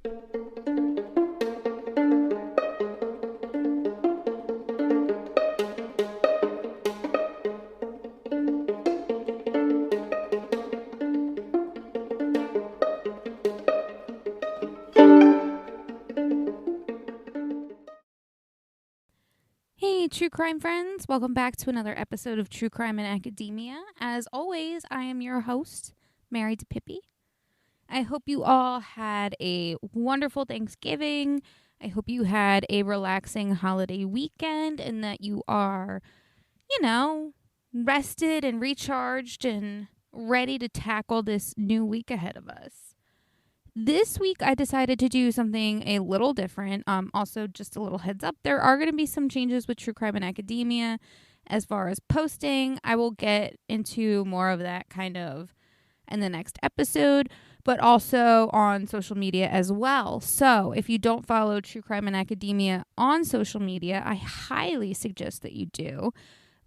Hey, true crime friends. Welcome back to another episode of True Crime in Academia. As always, I am your host, Married to Pippi. I hope you all had a wonderful Thanksgiving. I hope you had a relaxing holiday weekend and that you are, rested and recharged and ready to tackle this new week ahead of us. This week, I decided to do something a little different. Also, just a little heads up, there are going to be some changes with True Crime in Academia as far as posting. I will get into more of that kind of in the next episode, but also on social media as well. So if you don't follow True Crime in Academia on social media, I highly suggest that you do.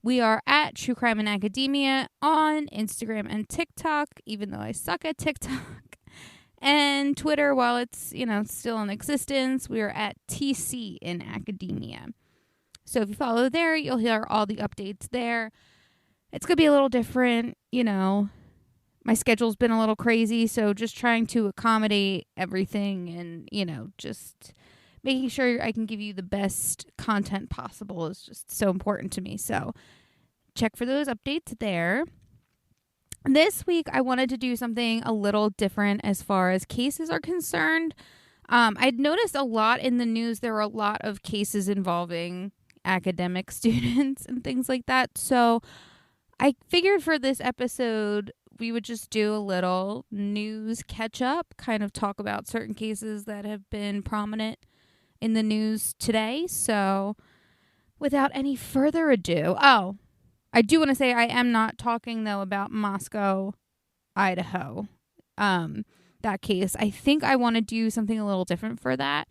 We are at True Crime in Academia on Instagram and TikTok, even though I suck at TikTok. And Twitter, while it's, still in existence, we are at TC in Academia. So if you follow there, you'll hear all the updates there. It's going to be a little different, My schedule's been a little crazy, so just trying to accommodate everything and, just making sure I can give you the best content possible is just so important to me. So check for those updates there. This week, I wanted to do something a little different as far as cases are concerned. I'd noticed a lot in the news, there were a lot of cases involving academic students and things like that. So I figured for this episode, we would just do a little news catch up, kind of talk about certain cases that have been prominent in the news today. So without any further ado, I do want to say I am not talking, though, about Moscow, Idaho, that case. I think I want to do something a little different for that.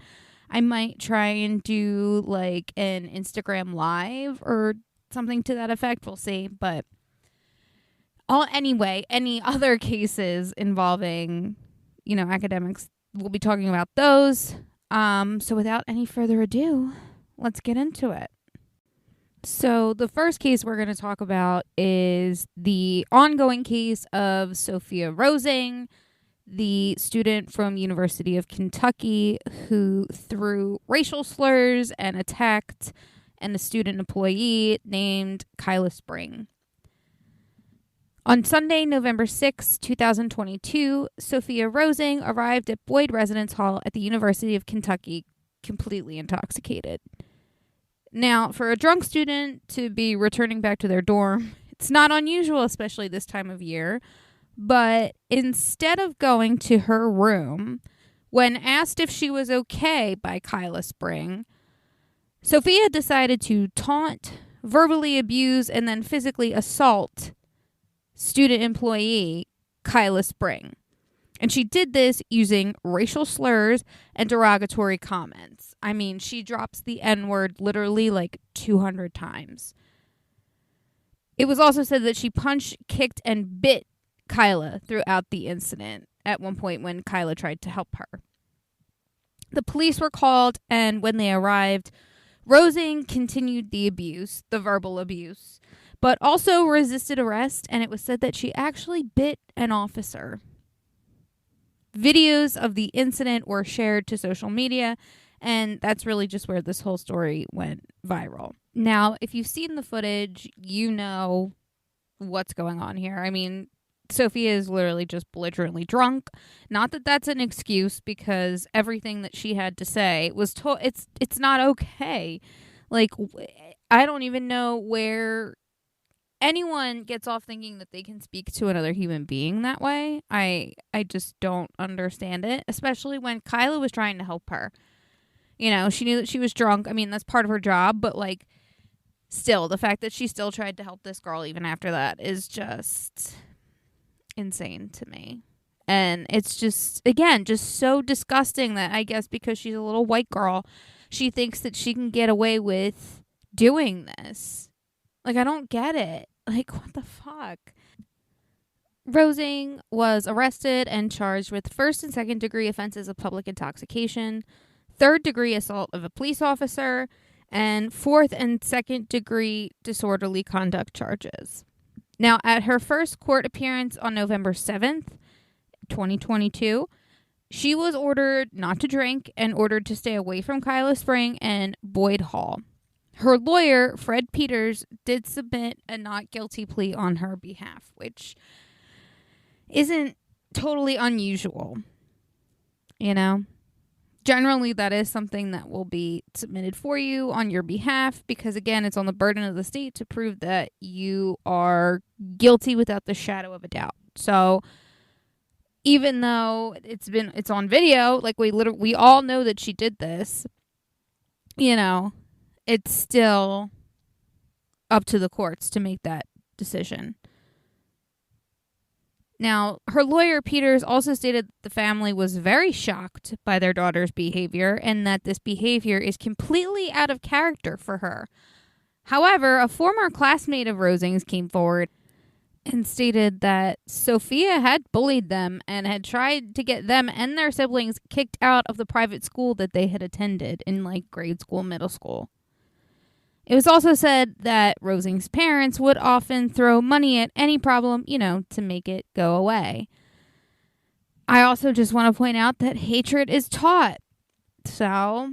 I might try and do, like, an Instagram Live or something to that effect. We'll see. But anyway, any other cases involving, academics, we'll be talking about those. So without any further ado, let's get into it. So the first case we're going to talk about is the ongoing case of Sophia Rosing, the student from University of Kentucky who threw racial slurs and attacked a student employee named Kyla Spring. On Sunday, November 6, 2022, Sophia Rosing arrived at Boyd Residence Hall at the University of Kentucky completely intoxicated. Now, for a drunk student to be returning back to their dorm, it's not unusual, especially this time of year. But instead of going to her room, when asked if she was okay by Kyla Spring, Sophia decided to taunt, verbally abuse, and then physically assault student employee Kyla Spring. And she did this using racial slurs and derogatory comments. I mean, she drops the N-word literally like 200 times. It was also said that she punched, kicked, and bit Kyla throughout the incident at one point when Kyla tried to help her. The police were called, and when they arrived, Rosing continued the abuse, the verbal abuse, but also resisted arrest, and it was said that she actually bit an officer. Videos of the incident were shared to social media, and that's really just where this whole story went viral. Now, if you've seen the footage, you know what's going on here. I mean, Sophia is literally just belligerently drunk. Not that that's an excuse, because everything that she had to say was it's not okay. Like, I don't even know where anyone gets off thinking that they can speak to another human being that way. I just don't understand it, especially when Kyla was trying to help her. She knew that she was drunk. I mean, that's part of her job, but like, still, the fact that she still tried to help this girl even after that is just insane to me. And it's just, again, just so disgusting that I guess because she's a little white girl, she thinks that she can get away with doing this. Like, I don't get it. Like, what the fuck? Rosing was arrested and charged with first and second degree offenses of public intoxication, third degree assault of a police officer, and fourth and second degree disorderly conduct charges. Now, at her first court appearance on November 7th, 2022, she was ordered not to drink and ordered to stay away from Kyla Spring and Boyd Hall. Her lawyer, Fred Peters, did submit a not guilty plea on her behalf, which isn't totally unusual. You know, generally that is something that will be submitted for you on your behalf because, again, it's on the burden of the state to prove that you are guilty without the shadow of a doubt. So even though it's on video, like we all know that she did this, you know, it's still up to the courts to make that decision. Now, her lawyer, Peters, also stated that the family was very shocked by their daughter's behavior and that this behavior is completely out of character for her. However, a former classmate of Rosing's came forward and stated that Sophia had bullied them and had tried to get them and their siblings kicked out of the private school that they had attended in like grade school, middle school. It was also said that Rosing's parents would often throw money at any problem, you know, to make it go away. I also just want to point out that hatred is taught. So,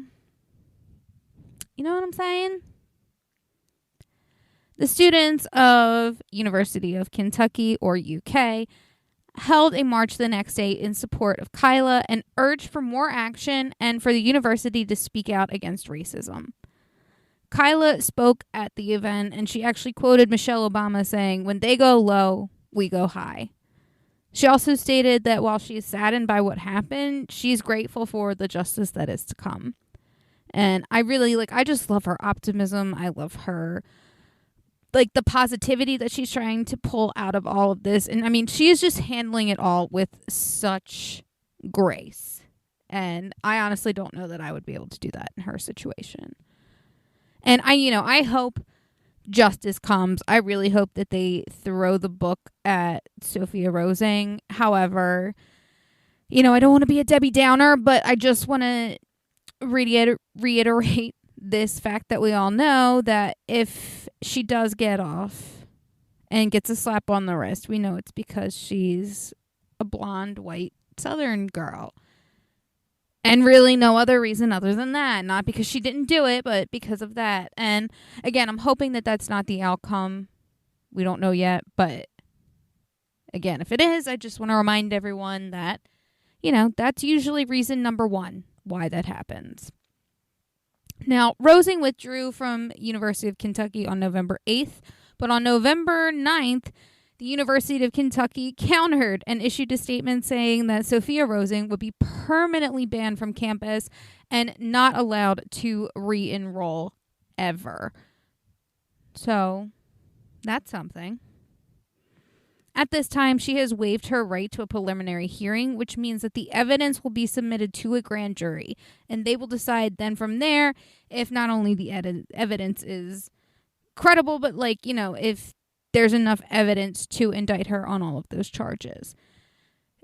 you know what I'm saying? The students of University of Kentucky, or UK, held a march the next day in support of Kyla and urged for more action and for the university to speak out against racism. Kyla spoke at the event, and she actually quoted Michelle Obama saying, "When they go low, we go high." She also stated that while she is saddened by what happened, she's grateful for the justice that is to come. And I just love her optimism. I love her, the positivity that she's trying to pull out of all of this. And I mean, she is just handling it all with such grace. And I honestly don't know that I would be able to do that in her situation. And I hope justice comes. I really hope that they throw the book at Sophia Rosing. However, I don't want to be a Debbie Downer, but I just want to reiterate this fact that we all know, that if she does get off and gets a slap on the wrist, we know it's because she's a blonde, white Southern girl. And really no other reason other than that. Not because she didn't do it, but because of that. And again, I'm hoping that that's not the outcome. We don't know yet. But again, if it is, I just want to remind everyone that, that's usually reason number one why that happens. Now, Rosing withdrew from University of Kentucky on November 8th. But on November 9th, the University of Kentucky countered and issued a statement saying that Sophia Rosing would be permanently banned from campus and not allowed to re-enroll ever. So, that's something. At this time, she has waived her right to a preliminary hearing, which means that the evidence will be submitted to a grand jury, and they will decide then from there if not only the evidence is credible, but if there's enough evidence to indict her on all of those charges.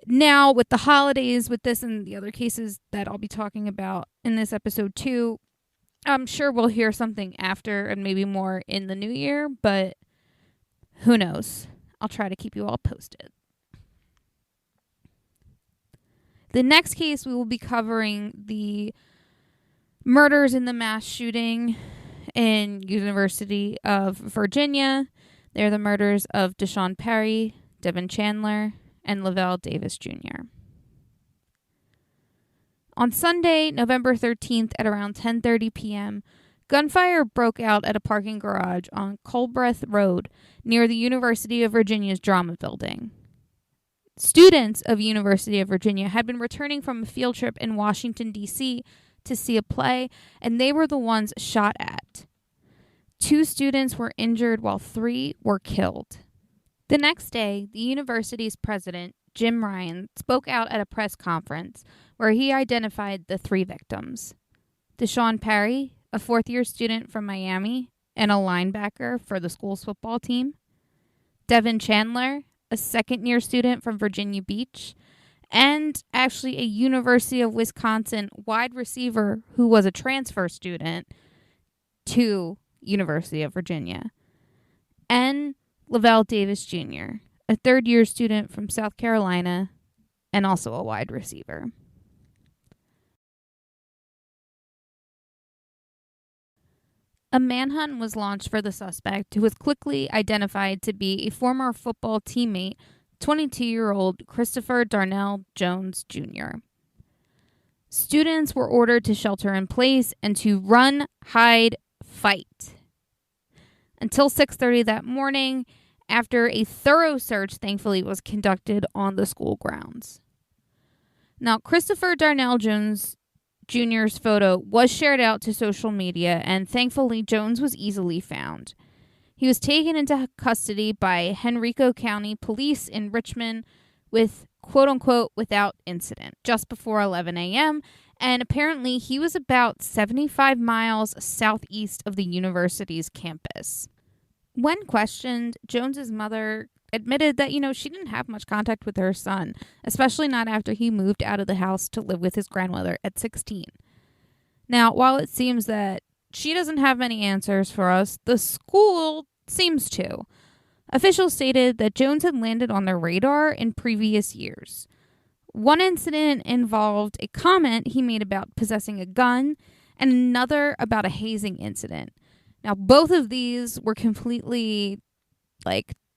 Now, with the holidays, with this and the other cases that I'll be talking about in this episode too, I'm sure we'll hear something after and maybe more in the new year, but who knows? I'll try to keep you all posted. The next case, we will be covering the murders in the mass shooting in University of Virginia. They're the murders of Deshaun Perry, Devin Chandler, and Lavel David Jr. On Sunday, November 13th at around 10:30 p.m., gunfire broke out at a parking garage on Culbreth Road near the University of Virginia's Drama Building. Students of University of Virginia had been returning from a field trip in Washington, D.C. to see a play, and they were the ones shot at. 2 students were injured while 3 were killed. The next day, the university's president, Jim Ryan, spoke out at a press conference where he identified the 3 victims. Deshaun Perry, a 4th-year student from Miami and a linebacker for the school's football team. Devin Chandler, a second-year student from Virginia Beach, and actually a University of Wisconsin wide receiver who was a transfer student to University of Virginia, and Lavel David Jr., a third-year student from South Carolina and also a wide receiver. A manhunt was launched for the suspect, who was quickly identified to be a former football teammate, 22-year-old Christopher Darnell Jones Jr. Students were ordered to shelter in place and to run, hide, fight until 6:30 that morning, after a thorough search, thankfully, was conducted on the school grounds. Now, Christopher Darnell Jones Jr.'s photo was shared out to social media, and thankfully, Jones was easily found. He was taken into custody by Henrico County Police in Richmond with, quote-unquote, without incident, just before 11 a.m., and apparently he was about 75 miles southeast of the university's campus. When questioned, Jones's mother admitted that, she didn't have much contact with her son, especially not after he moved out of the house to live with his grandmother at 16. Now, while it seems that she doesn't have many answers for us, the school seems to. Officials stated that Jones had landed on their radar in previous years. One incident involved a comment he made about possessing a gun, and another about a hazing incident. Now, both of these were completely,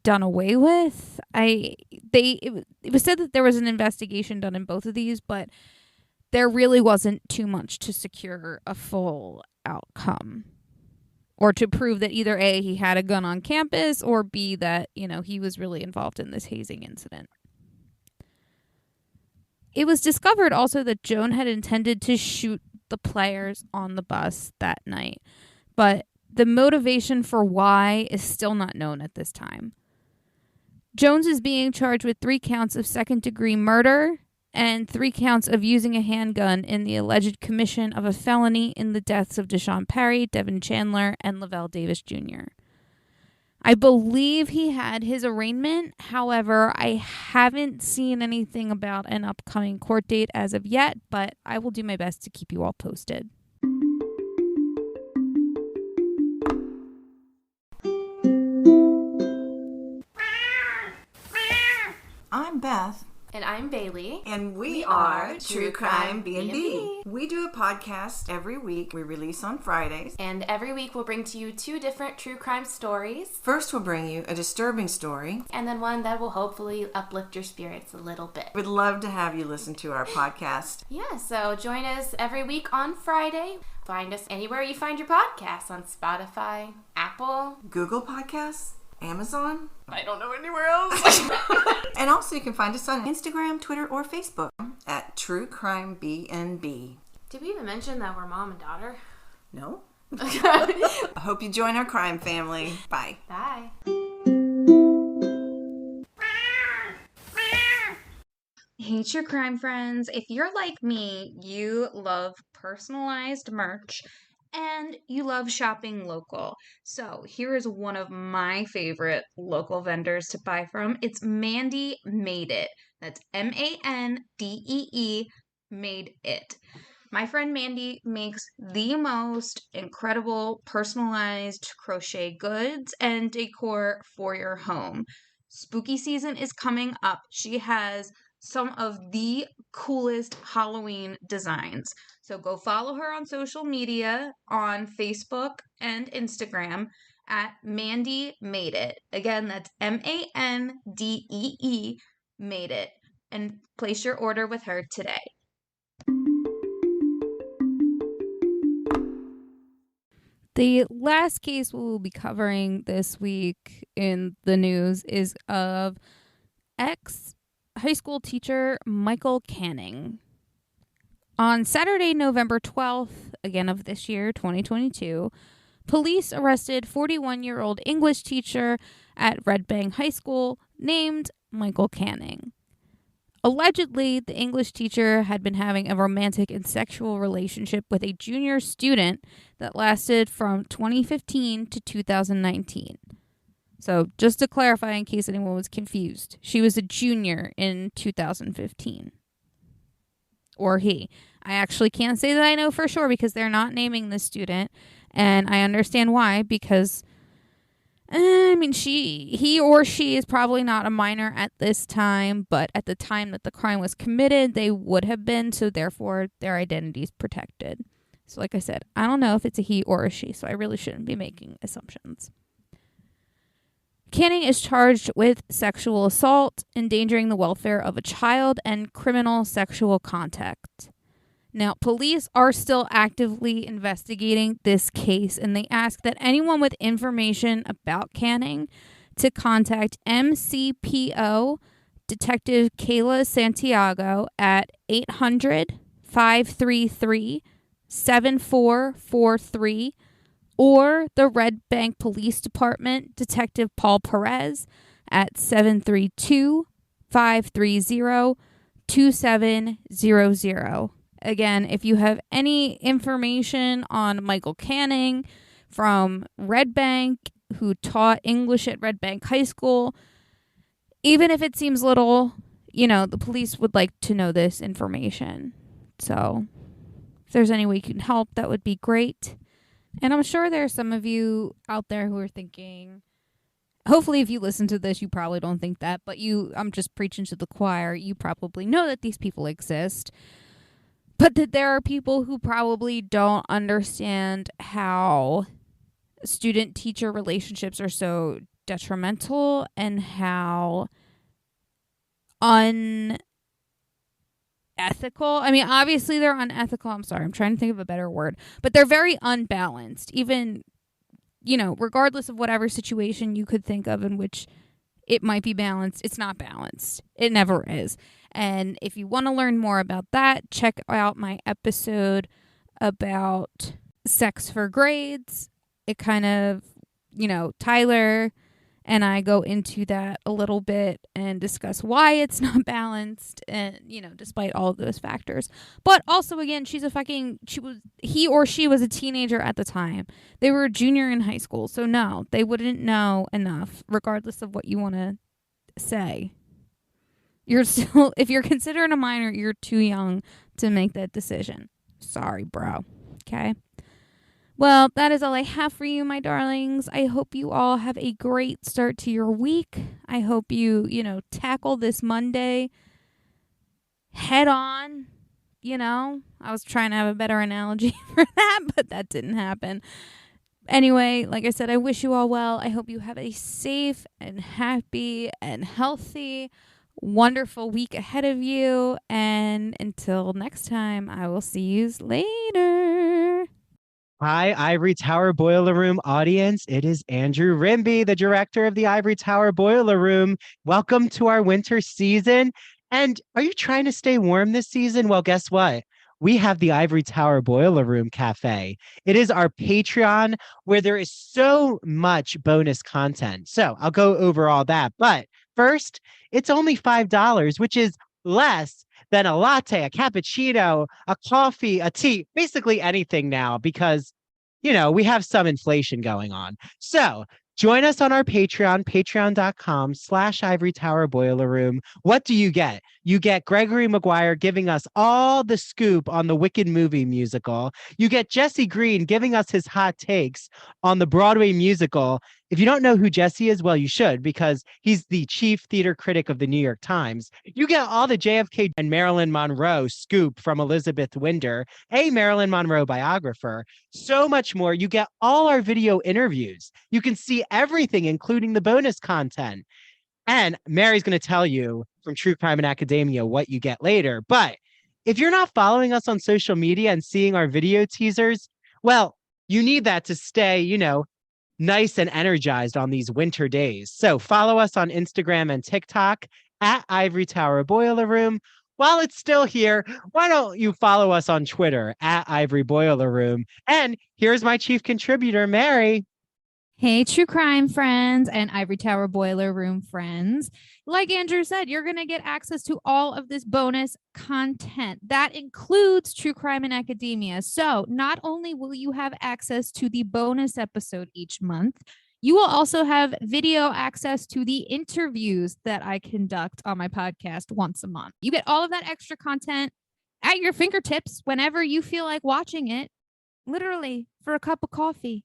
done away with. It was said that there was an investigation done in both of these, but there really wasn't too much to secure a full outcome, or to prove that either A, he had a gun on campus, or B, that, he was really involved in this hazing incident. It was discovered also that Joan had intended to shoot the players on the bus that night, but the motivation for why is still not known at this time. Jones is being charged with 3 counts of second-degree murder and 3 counts of using a handgun in the alleged commission of a felony in the deaths of Deshaun Perry, Devin Chandler, and Lavel David Jr. I believe he had his arraignment. However, I haven't seen anything about an upcoming court date as of yet, but I will do my best to keep you all posted. I'm Beth. And I'm Bailey. And we are True Crime B&B. We do a podcast every week. We release on Fridays. And every week we'll bring to you 2 different true crime stories. First we'll bring you a disturbing story. And then one that will hopefully uplift your spirits a little bit. We'd love to have you listen to our podcast. Yeah, so join us every week on Friday. Find us anywhere you find your podcasts, on Spotify, Apple, Google Podcasts, Amazon. I don't know anywhere else. And also you can find us on Instagram, Twitter, or Facebook at True Crime B&B. Did we even mention that we're mom and daughter? No. I hope you join our crime family. Bye. Bye. Hey, True Crime friends. If you're like me, you love personalized merch and you love shopping local. So here is one of my favorite local vendors to buy from. It's Mandy Made It. That's MANDEE Made It. My friend Mandy makes the most incredible personalized crochet goods and decor for your home. Spooky season is coming up. She has some of the coolest Halloween designs. So go follow her on social media on Facebook and Instagram at Mandy Made It. Again, that's MANDEE Made It. And place your order with her today. The last case we'll be covering this week in the news is of ex-high school teacher Michael Canning. On Saturday, November 12th, again of this year, 2022, police arrested 41-year-old English teacher at Red Bank High School named Michael Canning. Allegedly, the English teacher had been having a romantic and sexual relationship with a junior student that lasted from 2015 to 2019. So just to clarify, in case anyone was confused, she was a junior in 2015. Or he. I actually can't say that I know for sure because they're not naming the student. And I understand why, because he or she is probably not a minor at this time, but at the time that the crime was committed, they would have been, so therefore their identity is protected. So like I said, I don't know if it's a he or a she, so I really shouldn't be making assumptions. Canning is charged with sexual assault, endangering the welfare of a child, and criminal sexual contact. Now, police are still actively investigating this case, and they ask that anyone with information about Canning to contact MCPO Detective Kayla Santiago at 800-533-7443 or the Red Bank Police Department Detective Paul Perez at 732-530-2700. Again, if you have any information on Michael Canning from Red Bank, who taught English at Red Bank High School, even if it seems little, the police would like to know this information. So if there's any way you can help, that would be great. And I'm sure there are some of you out there who are thinking, hopefully if you listen to this, you probably don't think that, but I'm just preaching to the choir. You probably know that these people exist. But that there are people who probably don't understand how student-teacher relationships are so detrimental and how unethical. I mean, obviously they're unethical. I'm sorry. I'm trying to think of a better word. But they're very unbalanced. Even, regardless of whatever situation you could think of in which it might be balanced, it's not balanced. It never is. And if you want to learn more about that, check out my episode about sex for grades. It kind of, Tyler and I go into that a little bit and discuss why it's not balanced and, despite all of those factors. But also, again, he or she was a teenager at the time. They were a junior in high school. So no, they wouldn't know enough, regardless of what you want to say. If you're considered a minor, you're too young to make that decision. Sorry, bro. Okay. Well, that is all I have for you, my darlings. I hope you all have a great start to your week. I hope you, tackle this Monday head on. I was trying to have a better analogy for that, but that didn't happen. Anyway, like I said, I wish you all well. I hope you have a safe and happy and healthy, wonderful week ahead of you. And until next time, I will see you later. Hi, Ivory Tower Boiler Room audience. It is Andrew Rimby, the director of the Ivory Tower Boiler Room. Welcome to our winter season. And are you trying to stay warm this season? Well, guess what? We have the Ivory Tower Boiler Room Cafe. It is our Patreon where there is so much bonus content. So I'll go over all that. But first, it's only $5, which is less than a latte, a cappuccino, a coffee, a tea, basically anything now because, we have some inflation going on. So join us on our Patreon, patreon.com/Ivory Tower Boiler Room. What do you get? You get Gregory Maguire giving us all the scoop on the Wicked movie musical. You get Jesse Green giving us his hot takes on the Broadway musical. If you don't know who Jesse is, well, you should, because he's the chief theater critic of the New York Times. You get all the JFK and Marilyn Monroe scoop from Elizabeth Winder, a Marilyn Monroe biographer. So much more. You get all our video interviews. You can see everything, including the bonus content. And Mary's going to tell you from True Crime and Academia what you get later. But if you're not following us on social media and seeing our video teasers, well, you need that to stay, nice and energized on these winter days. So follow us on Instagram and TikTok at Ivory Tower Boiler Room. While it's still here, why don't you follow us on Twitter at Ivory Boiler Room? And here's my chief contributor, Mary. Hey, true crime friends and Ivory Tower Boiler Room friends. Like Andrew said, you're going to get access to all of this bonus content. That includes True Crime and Academia. So not only will you have access to the bonus episode each month, You will also have video access to the interviews that I conduct on my podcast once a month. You get all of that extra content at your fingertips whenever you feel like watching it, literally for a cup of coffee.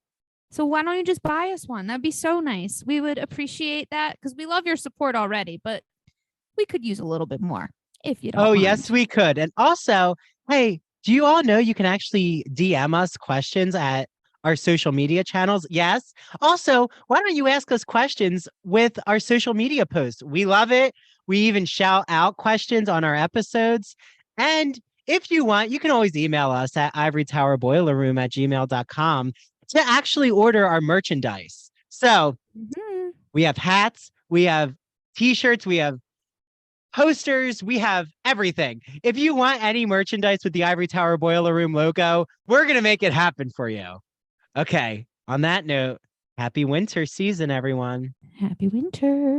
So why don't you just buy us one? That'd be so nice. We would appreciate that because we love your support already, but we could use a little bit more if you don't Oh, mind. yes, we could. And also, hey, do you all know you can actually DM us questions at our social media channels? Yes. Also, why don't you ask us questions with our social media posts? We love it. We even shout out questions on our episodes. And if you want, you can always email us at ivorytowerboilerroom@gmail.com to actually order our merchandise. So we have hats, we have t-shirts, we have posters, we have everything. If you want any merchandise with the Ivory Tower Boiler Room logo, we're going to make it happen for you. Okay, on that note, happy winter season, everyone. Happy winter.